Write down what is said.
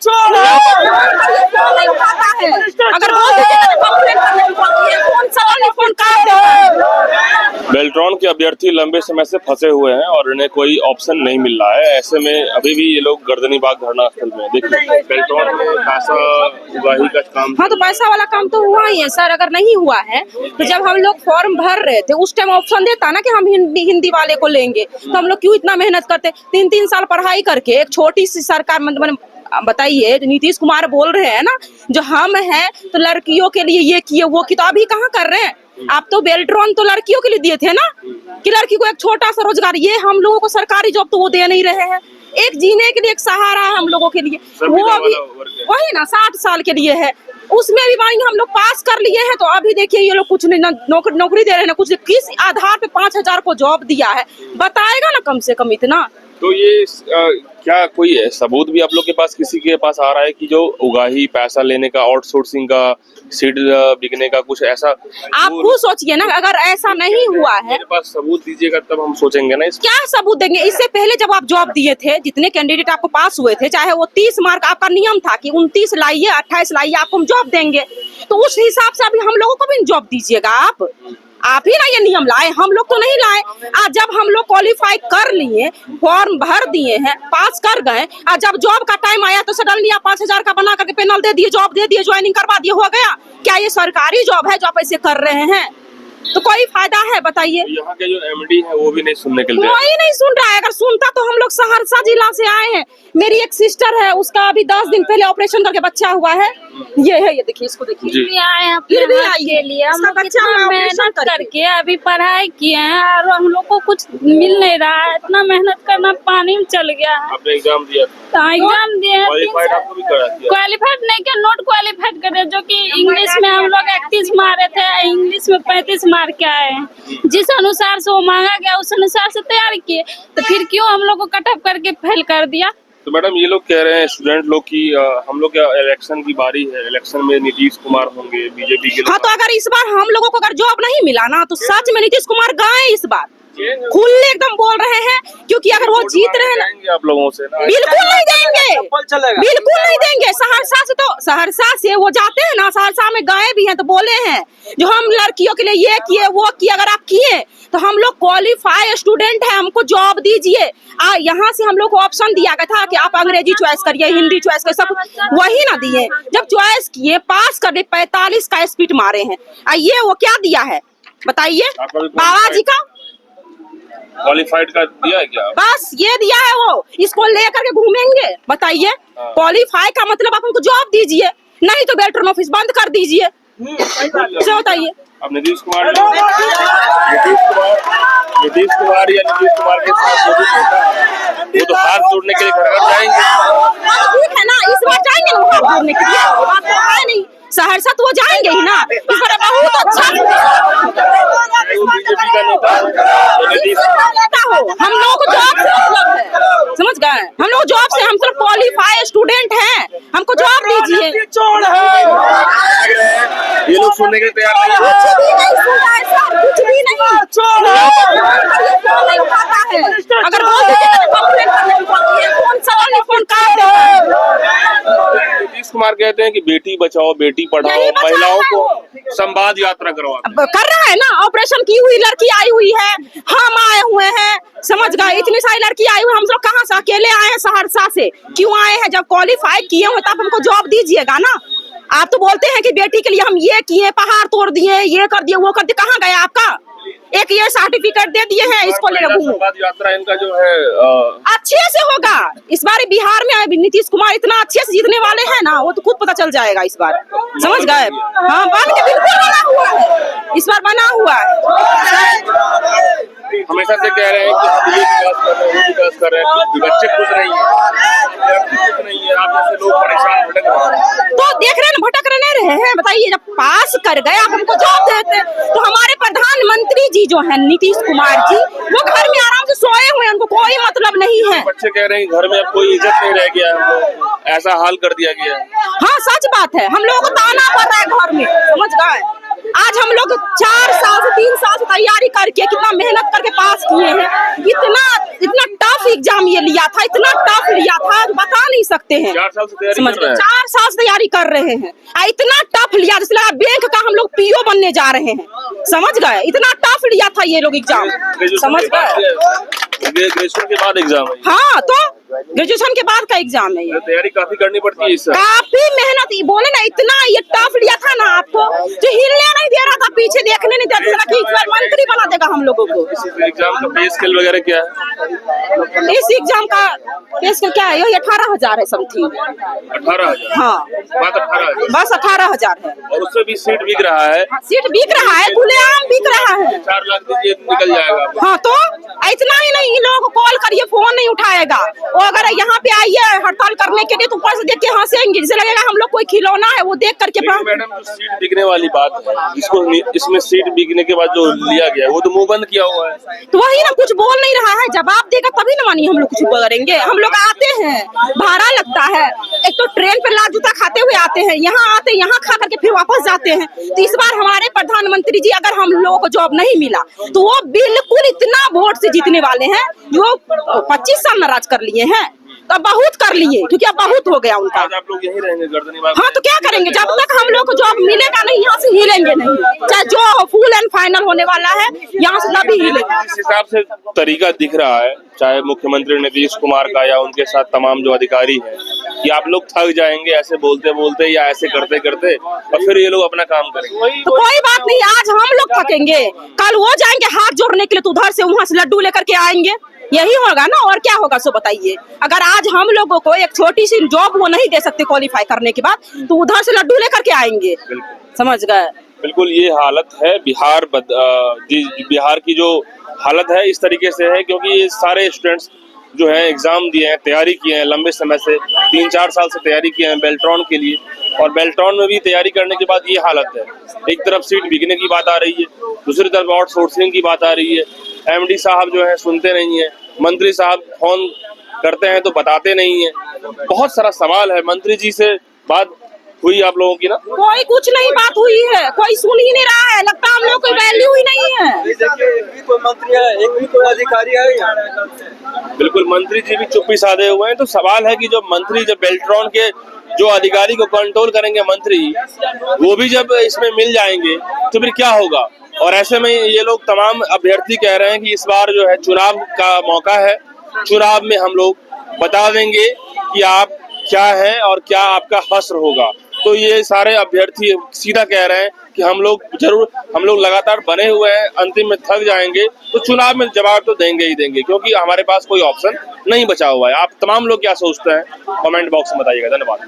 नहीं उठाता है। अगर बोल देते तो कंप्लेंट करने पड़ती है, फोन सवाल नहीं फोन काट देता है। बेल्ट्रॉन के अभ्यर्थी लंबे समय से फंसे हुए हैं और इन्हें कोई ऑप्शन नहीं मिल रहा है। ऐसे में अभी भी ये लोग गर्दनी बाग धरना स्थल में देखिए बेल्ट्रॉन में पैसा उगाही का काम। हाँ, तो पैसा वाला काम तो हुआ ही है सर। अगर नहीं हुआ है तो जब हम लोग फॉर्म भर रहे थे उस टाइम ऑप्शन देता ना कि हम हिंदी वाले को लेंगे, तो हम लोग क्यों इतना मेहनत करते। 3-3 साल पढ़ाई करके एक छोटी सी सरकार मतलब बताइए, नीतीश कुमार बोल रहे हैं ना जो हम हैं तो लड़कियों के लिए ये किए वो किए, तो अभी कहाँ कर रहे हैं आप। तो बेल्ट्रॉन तो लड़कियों के लिए दिए थे ना कि लड़की को एक छोटा सा रोजगार। ये हम लोगों को सरकारी जॉब तो वो दे नहीं रहे हैं। एक जीने के लिए एक सहारा है हम लोगों के लिए, वो अभी वही ना 60 साल के लिए है। उसमें भी मानेंगे हम लोग पास कर लिए हैं, तो अभी देखिए ये लोग कुछ नहीं ना नौकरी दे रहे हैं ना कुछ। किस आधार पे 5000 को जॉब दिया है बताएगा ना कम से कम इतना। तो ये क्या कोई सबूत भी आप लोग के पास किसी के पास आ रहा है कि जो उगाही पैसा लेने का, आउटसोर्सिंग का, सीट बिकने का कुछ ऐसा? आप खुद सोचिए ना, अगर ऐसा नहीं हुआ है मेरे पास सबूत दीजिएगा तब हम सोचेंगे ना। क्या सबूत देंगे? इससे पहले जब आप जॉब दिए थे, जितने कैंडिडेट आपको पास हुए थे, चाहे वो 30 मार्क आपका नियम था कि 29 लाइए 28 लाइए आपको हम जॉब देंगे, तो उस हिसाब से अभी हम लोगों को भी जॉब दीजिएगा। आप ही ना ये नियम लाए, हम लोग तो नहीं लाए। आज जब हम लोग क्वालिफाई कर लिए, फॉर्म भर दिए हैं, पास कर गए, आज जब जॉब का टाइम आया तो सडनली आप 5000 का बना करके पैनल दे दिए, जॉब दे दिए, ज्वाइनिंग करवा दिए, हो गया। क्या ये सरकारी जॉब है जो आप ऐसे कर रहे हैं? तो कोई फायदा है बताइए? यहाँ के जो एमडी है वो भी नहीं सुनने के लिए, कोई नहीं सुन रहा है। अगर सुनता तो हम लोग सहरसा जिला से आए हैं। मेरी एक सिस्टर है, उसका अभी 10 दिन पहले ऑपरेशन करके बच्चा हुआ है। ये है, ये देखिए, इसको देखिए। फिर भी आइए लिए हम लोग कितना मेहनत करके अभी पढ़ाई किए हैं और हम लोग को कुछ मिल नहीं रहा है। इतना मेहनत करना पानी में चल गया है। आपने एग्जाम दिया? एग्जाम दिए, क्वालिफाइड नहीं किया, नॉट क्वालिफाइड करे, जो कि इंग्लिश में हम लोग 31 मारे थे, इंग्लिश में 35 मार के आए हैं। जिस अनुसार से वो मांगा गया उस अनुसार से तैयार किए, तो फिर क्यों हम लोग को कट ऑफ करके फेल कर दिया? तो मैडम ये लोग कह रहे हैं स्टूडेंट लोग की हम लोग क्या इलेक्शन की बारी है, इलेक्शन में नीतीश कुमार होंगे बीजेपी के। हाँ, तो अगर इस बार हम लोगों को अगर जॉब नहीं मिला ना तो सच में नीतीश कुमार गए इस बार, खुले एकदम बोल रहे हैं। क्योंकि अगर वो जीत रहे हैं ना, आप लोगों से ना बिल्कुल नहीं देंगे, बिल्कुल नहीं देंगे। सहरसा से वो जाते हैं ना, सहरसा में गए भी हैं तो बोले हैं जो हम लड़कियों के लिए ये किए वो किए, अगर आप किए तो हम लोग क्वालिफाई स्टूडेंट है, हमको जॉब दीजिए। यहाँ से हम लोग को ऑप्शन दिया गया था कि आप अंग्रेजी चॉइस करिए, हिंदी चॉइस करिए, सब वही ना दिए। जब चॉइस किए, पास कर 45 का स्पीड मारे हैं। ये वो क्या दिया है बताइए? बाबा जी का क्वालिफाइड का दिया है क्या? बस ये दिया है, वो इसको लेकर के घूमेंगे बताइए। क्वालिफाई का मतलब आप हमको जॉब दीजिए, नहीं तो बेल्ट्रॉन ऑफिस बंद कर दीजिए। बताइए अब नीतीश कुमार या नीतीश कुमार के साथ जो भी होता है वो तो हाथ जोड़ने के लिए घर घर जाएंगे। ठीक है ना, इस बार जाएंगे ना हाथ जोड़ने के लिए, बात तो है नहीं। सहरसा तो वो जाएंगे ही ना, इस बार बहुत अच्छा। बीजेपी का नेता हो, हम लोगों को जॉब से मतलब है, समझ गए? हम लोग जॉब से, हम सिर्फ क्वालिफाई स्टूडेंट हैं, हमको जॉब दीजिए। ये लोग सुनने के तैयार नहीं है, कुछ भी नहीं सुनता है सर, कुछ भी नहीं उठाता है। अगर बोल देते तो कंप्लेंट करने पड़ती है, फोन सवाल नहीं फोन काट देता है। नीतीश कुमार कहते हैं कि बेटी बचाओ बेटी पढ़ाओ, महिलाओं को संवाद यात्रा करवाते कर रहा है ना। ऑपरेशन की हुई लड़की आई हुई है, हम आए हुए हैं, समझ गए? इतनी सारी लड़की आई हुई, हम लोग कहाँ से अकेले आए हैं? सहरसा से क्यों आए हैं? जब क्वालिफाई किए हो तब हमको जॉब दीजिएगा ना। आप तो बोलते हैं कि बेटी के लिए हम ये किए, पहाड़ तोड़ दिए, ये कर दिए, वो कर दिए, कहाँ गया आपका? एक ये सर्टिफिकेट दे दिए हैं, इसको ले घूमो। संवाद यात्रा इनका जो है अच्छे से होगा इस बार। बिहार में नीतीश कुमार इतना अच्छे से जीतने वाले हैं ना, वो तो खुद पता चल जाएगा इस बार, समझ गए? हाँ, बन के बिल्कुल बना हुआ है, इस बार बना हुआ है। हमेशा से कह रहे हैं कि हम ये विकास कर रहे हैं, बच्चे खुश नहीं है, आप जैसे लोग परेशान भटक रहे हैं। तो देख रहे हैं भटक रहे हैं। बताइए, जब पास कर गए आप हमको जॉब देते, तो हमारे प्रधानमंत्री जी जो है नीतीश कुमार जी, वो घर में आराम से सोए हुए हैं, उनको कोई मतलब नहीं है। बच्चे कह रहे हैं घर में अब कोई इज्जत नहीं रह गया है, ऐसा हाल कर दिया गया है। हाँ, सच बात है, हम लोगों को ताना पड़ रहा है घर में, समझ गए? आज हम लोग 4 साल से 3 साल से तैयारी करके कितना मेहनत करके पास किए हैं। इतना टफ एग्जाम ये लिया था, इतना टफ लिया था बता नहीं सकते हैं। 4 साल से तैयारी समझ कर रहे हैं। 4 साल से तैयारी कर रहे हैं। इतना टफ लिया जैसे लगा बैंक का हम लोग पीओ बनने जा रहे हैं। समझ गए, इतना टफ लिया था ये लोग एग्जाम। समझ गए, ग्रेजुएशन के बाद एग्जाम है। हाँ तो ग्रेजुएशन के बाद का एग्जाम है ये। तैयारी काफी करनी पड़ती है इससे। काफी मेहनत, बोले ना इतना ये टफ लिया था ना आपको जो हिलने नहीं दे रहा था, पीछे देखने नहीं दे रहा था कि इस बार मंत्री बना देगा हम लोगों को। एग्जाम का पे स्केल वगैरह क्या है? इस एग्जाम का पे स्केल क्या है? यही 18,000 है समथिंग। 18,000? हाँ बात 18,000 बस 18,000 है। और उससे भी सीट बिक रहा है। सीट बिक रहा है, खुलेआम बिक रहा है। 4 लाख दीजिए निकल जाएगा। हाँ तो इतना ही नहीं, इन लोगों को कॉल करिए फोन नहीं उठाएगा। वो अगर यहाँ पे आइए हड़ताल करने के लिए तो ऊपर से देख के हंसेंगे, जिसे लगेगा हम लोग कोई खिलौना है। वो देख करके मैडम जो सीट बिकने वाली बात है, जिसको इसमें सीट बिकने के बाद जो लिया गया है वो तो मुंह बंद किया हुआ है। तो वही ना, कुछ बोल नहीं रहा है। जवाब देगा तभी ना मानिए हम लोग कुछ करेंगे। हम लोग आते हैं, भाड़ा लगता है, एक तो ट्रेन पे लात जूता खाते हुए आते हैं, यहाँ आते हैं, यहाँ खा करके फिर वापस जाते हैं। तो इस बार हमारे प्रधानमंत्री जी अगर हम लोगों को जॉब नहीं मिला तो वो बिल्कुल इतना वोट से जीतने वाले हैं जो 25 साल नाराज कर लिए हैं। तो बहुत कर लिए क्योंकि अब बहुत हो गया उनका। आज आप लोग यहीं रहेंगे गर्दनीबाग? हाँ तो क्या करेंगे, जब तक हम लोग को जॉब मिलेगा नहीं यहाँ से हिलेंगे नहीं। चाहे जो फुल एंड फाइनल होने वाला है यहाँ से तभी हिलेंगे। इस हिसाब से तरीका दिख रहा है, चाहे मुख्यमंत्री नीतीश कुमार का या उनके साथ तमाम जो अधिकारी हैं, कि आप लोग थक जाएंगे ऐसे बोलते बोलते या ऐसे करते करते, और फिर ये लोग अपना काम करेंगे। तो कोई बात नहीं, आज हम लोग थकेंगे, कल वो जाएंगे हाथ जोड़ने के लिए तो उधर से वहाँ से लड्डू लेकर के आएंगे। यही होगा ना, और क्या होगा सो बताइए। अगर आज हम लोगों को एक छोटी सी जॉब वो नहीं दे सकते क्वालिफाई करने के बाद, तो उधर से लड्डू लेकर के आएंगे। समझ गए। बिल्कुल ये हालत है बिहार की जो हालत है इस तरीके से है, क्योंकि ये सारे स्टूडेंट्स जो है एग्जाम दिए हैं, तैयारी किए हैं लंबे समय से, 3-4 साल से तैयारी किए हैं बेल्ट्रॉन के लिए, और बेल्ट्रॉन में भी तैयारी करने के बाद ये हालत है। एक तरफ सीट बिकने की बात आ रही है, दूसरी तरफ आउटसोर्सिंग की बात आ रही है। एमडी साहब जो है सुनते नहीं है, मंत्री साहब फोन करते हैं तो बताते नहीं है। बहुत सारा सवाल है। मंत्री जी से बात हुई आप लोगों की ना? कोई कुछ नहीं बात हुई है, कोई सुन ही नहीं रहा है। लगता है हम लोग कोई वैल्यू ही नहीं है। देखिए, एक भी कोई मंत्री है, एक भी कोई अधिकारी है। बिल्कुल, मंत्री जी भी चुप्पी साधे हुए हैं। तो सवाल है कि जो मंत्री, जब बेल्ट्रॉन के जो अधिकारी को कंट्रोल करेंगे मंत्री, वो भी जब इसमें मिल जाएंगे तो फिर क्या होगा? और ऐसे में ये लोग तमाम अभ्यर्थी कह रहे हैं कि इस बार जो है चुनाव का मौका है, चुनाव में हम लोग बता देंगे कि आप क्या है और क्या आपका हश्र होगा। तो ये सारे अभ्यर्थी सीधा कह रहे हैं कि हम लोग लगातार बने हुए हैं, अंतिम में थक जाएंगे तो चुनाव में जवाब तो देंगे ही देंगे, क्योंकि हमारे पास कोई ऑप्शन नहीं बचा हुआ है। आप तमाम लोग क्या सोचते हैं कमेंट बॉक्स में बताइएगा। धन्यवाद।